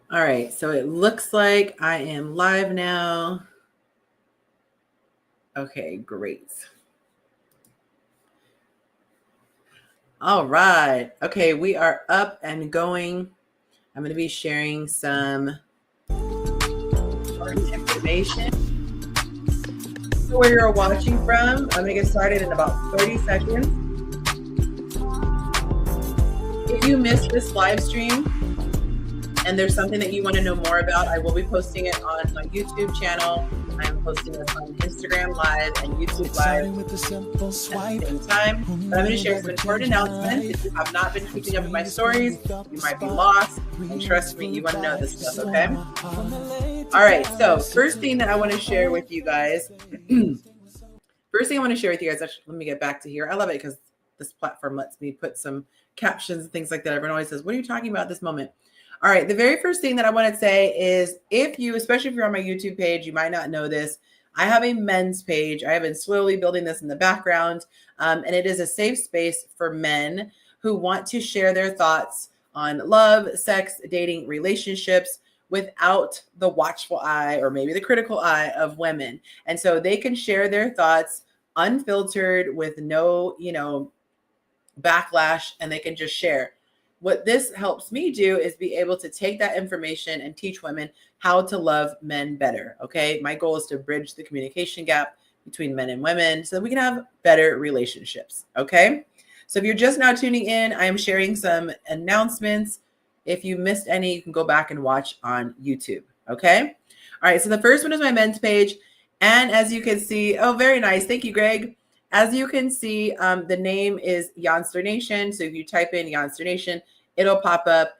All right, so it looks like I am live now. Okay, great. All right. Okay, we are up and going. I'm going to be sharing some important information. So where you're watching from, I'm going to get started in about 30 seconds. If you missed this live stream and there's something that you want to know more about, I will be posting it on my YouTube channel. I'm posting this on Instagram Live and YouTube Live at the same time. But I'm going to share some important announcements. If you have not been keeping up with my stories, you might be lost. And trust me, you want to know this stuff, okay? All right, so first thing that I want to share with you guys, actually, let me get back to here. I love it because this platform lets me put some captions and things like that. Everyone always says, what are you talking about at this moment? All right, the very first thing that I want to say is especially if you're on my YouTube page, you might not know this. I have a men's page. I have been slowly building this in the background, and it is a safe space for men who want to share their thoughts on love, sex, dating, relationships without the watchful eye or maybe the critical eye of women. And so they can share their thoughts unfiltered with no, backlash, and they can just share. What this helps me do is be able to take that information and teach women how to love men better. Okay. My goal is to bridge the communication gap between men and women so that we can have better relationships. Okay. So if you're just now tuning in, I am sharing some announcements. If you missed any, you can go back and watch on YouTube. Okay. All right. So the first one is my men's page. And as you can see, oh, very nice. Thank you, Greg. As you can see, the name is Youngster Nation. So if you type in Youngster Nation, it'll pop up.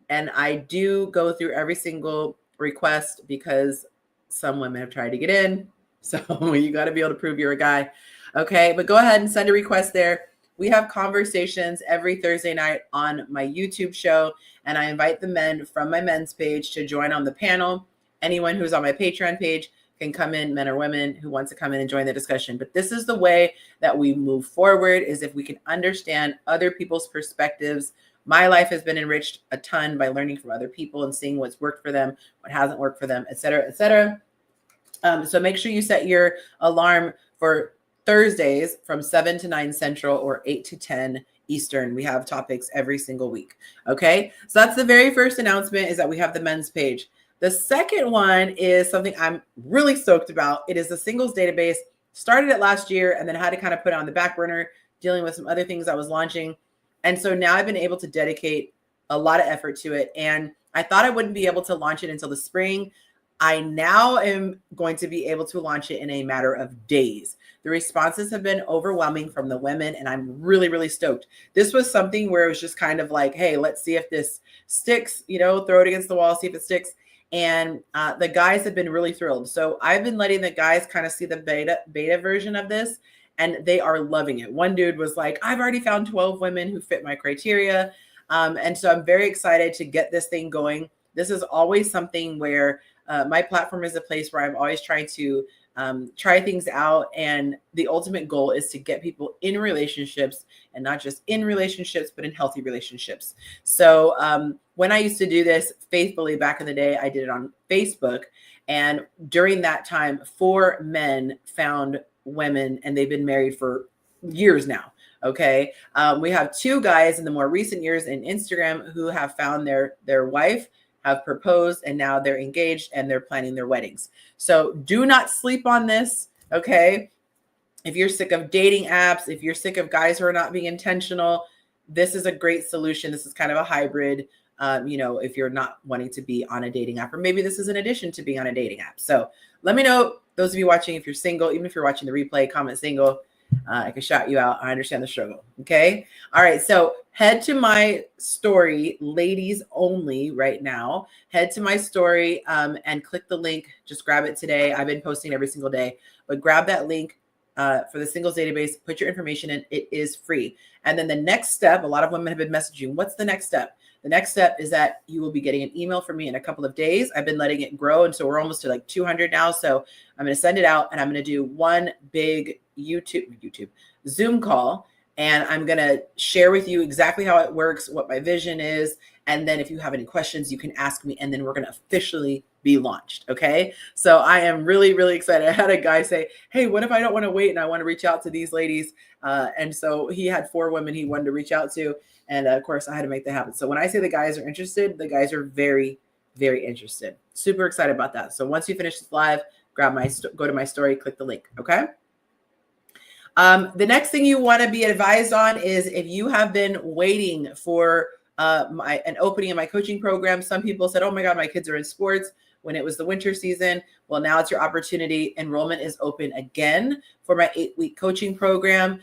And I do go through every single request because some women have tried to get in. So you got to be able to prove you're a guy. Okay, but go ahead and send a request there. We have conversations every Thursday night on my YouTube show. And I invite the men from my men's page to join on the panel. Anyone who's on my Patreon page can come in, men or women who wants to come in and join the discussion. But this is the way that we move forward, is if we can understand other people's perspectives. My life has been enriched a ton by learning from other people and seeing what's worked for them, what hasn't worked for them, et cetera, et cetera. So make sure you set your alarm for Thursdays from 7 to 9 Central or 8 to 10 Eastern. We have topics every single week. Okay. So that's the very first announcement, is that we have the men's page. The second one is something I'm really stoked about. It is the singles database. Started it last year and then had to kind of put it on the back burner, dealing with some other things I was launching. And so now I've been able to dedicate a lot of effort to it. And I thought I wouldn't be able to launch it until the spring. I now am going to be able to launch it in a matter of days. The responses have been overwhelming from the women, and I'm really, really stoked. This was something where it was just kind of like, hey, let's see if this sticks, throw it against the wall, see if it sticks. And the guys have been really thrilled. So I've been letting the guys kind of see the beta version of this, and they are loving it. One dude was like, I've already found 12 women who fit my criteria. And so I'm very excited to get this thing going. This is always something where my platform is a place where I'm always trying to try things out. And the ultimate goal is to get people in relationships, and not just in relationships, but in healthy relationships. So when I used to do this faithfully back in the day, I did it on Facebook. And during that time, 4 men found women, and they've been married for years now. Okay. We have 2 guys in the more recent years in Instagram who have found their wife, have proposed, and now they're engaged and they're planning their weddings. So do not sleep on this. Okay. If you're sick of dating apps, if you're sick of guys who are not being intentional, this is a great solution. This is kind of a hybrid, if you're not wanting to be on a dating app, or maybe this is in addition to being on a dating app. So let me know, those of you watching, if you're single, even if you're watching the replay, comment single. I can shout you out. I understand the struggle. Okay. All right. So head to my story, ladies only right now. Head to my story and click the link. Just grab it today. I've been posting every single day, but grab that link for the singles database. Put your information in. It is free. And then the next step, a lot of women have been messaging. What's the next step? The next step is that you will be getting an email from me in a couple of days. I've been letting it grow. And so we're almost to like 200 now. So I'm going to send it out, and I'm going to do one big Zoom call. And I'm going to share with you exactly how it works, what my vision is. And then if you have any questions, you can ask me, and then we're going to officially be launched. Okay. So I am really, really excited. I had a guy say, hey, what if I don't want to wait and I want to reach out to these ladies? And so he had 4 women he wanted to reach out to. And of course, I had to make that happen. So when I say the guys are interested, the guys are very, very interested. Super excited about that. So once you finish this live, go to my story, click the link. Okay. The next thing you want to be advised on is if you have been waiting for an opening in my coaching program. Some people said, oh my God, my kids are in sports when it was the winter season. Well, now it's your opportunity. Enrollment is open again for my 8-week coaching program.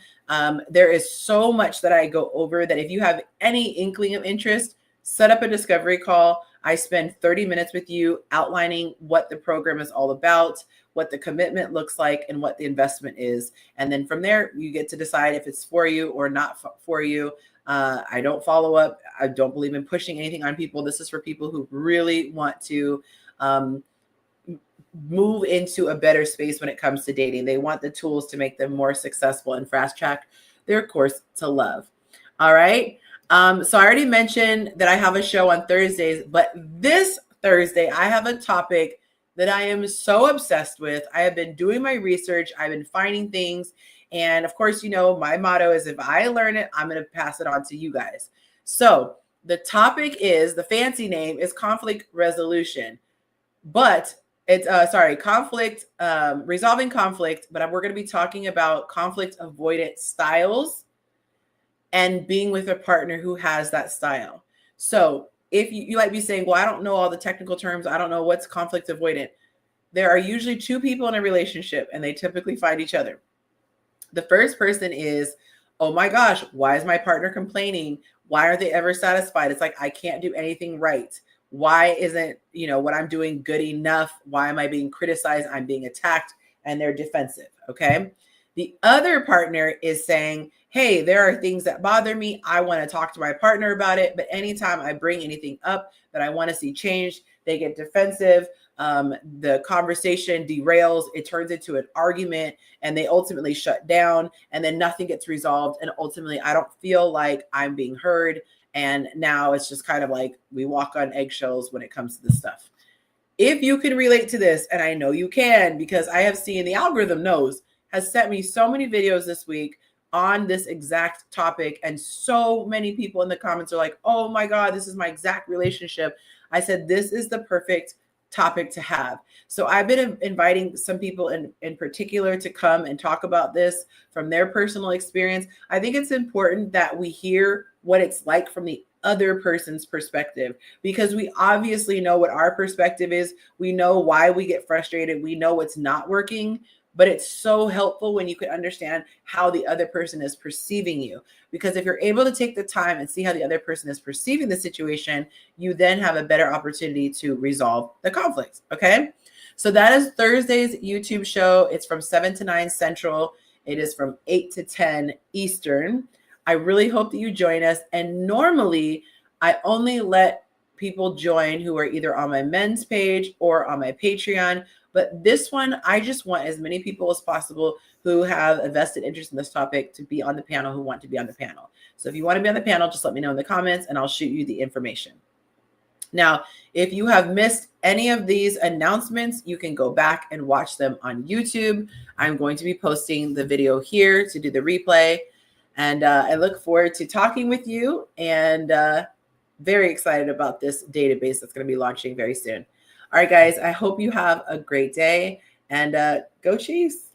There is so much that I go over that if you have any inkling of interest, set up a discovery call. I spend 30 minutes with you outlining what the program is all about, what the commitment looks like, and what the investment is. And then from there, you get to decide if it's for you or not for you. I don't follow up. I don't believe in pushing anything on people. This is for people who really want to move into a better space when it comes to dating. They want the tools to make them more successful and fast track their course to love. All right. So I already mentioned that I have a show on Thursdays, but this Thursday, I have a topic that I am so obsessed with. I have been doing my research. I've been finding things. And of course, you know, my motto is if I learn it, I'm going to pass it on to you guys. So the topic is, the fancy name is conflict resolution, but it's, resolving conflict, but we're going to be talking about conflict avoidant styles and being with a partner who has that style. So if you might be saying, well, I don't know all the technical terms. I don't know what's conflict avoidant. There are usually 2 people in a relationship and they typically find each other. The first person is, oh my gosh, why is my partner complaining? Why aren't they ever satisfied? It's like, I can't do anything right. Why isn't, you know, what I'm doing good enough? Why am I being criticized? I'm being attacked, and they're defensive. Okay. The other partner is saying, hey, there are things that bother me. I want to talk to my partner about it. But anytime I bring anything up that I want to see changed, they get defensive. The conversation derails. It turns into an argument, and they ultimately shut down, and then nothing gets resolved. And ultimately, I don't feel like I'm being heard. And now it's just kind of like we walk on eggshells when it comes to this stuff. If you can relate to this, and I know you can, because I have seen the algorithm has sent me so many videos this week on this exact topic. And so many people in the comments are like, oh my God, this is my exact relationship. I said, this is the perfect topic to have. So I've been inviting some people in particular to come and talk about this from their personal experience. I think it's important that we hear what it's like from the other person's perspective, because we obviously know what our perspective is. We know why we get frustrated. We know what's not working. But it's so helpful when you can understand how the other person is perceiving you. Because if you're able to take the time and see how the other person is perceiving the situation, you then have a better opportunity to resolve the conflict. Okay. So that is Thursday's YouTube show. It's from 7 to 9 Central. It is from 8 to 10 Eastern. I really hope that you join us. And normally I only let people join who are either on my men's page or on my Patreon. But this one, I just want as many people as possible who have a vested interest in this topic to be on the panel, who want to be on the panel. So if you want to be on the panel, just let me know in the comments and I'll shoot you the information. Now, if you have missed any of these announcements, you can go back and watch them on YouTube. I'm going to be posting the video here to do the replay. And I look forward to talking with you, and very excited about this database that's going to be launching very soon. All right, guys, I hope you have a great day, and go Chiefs.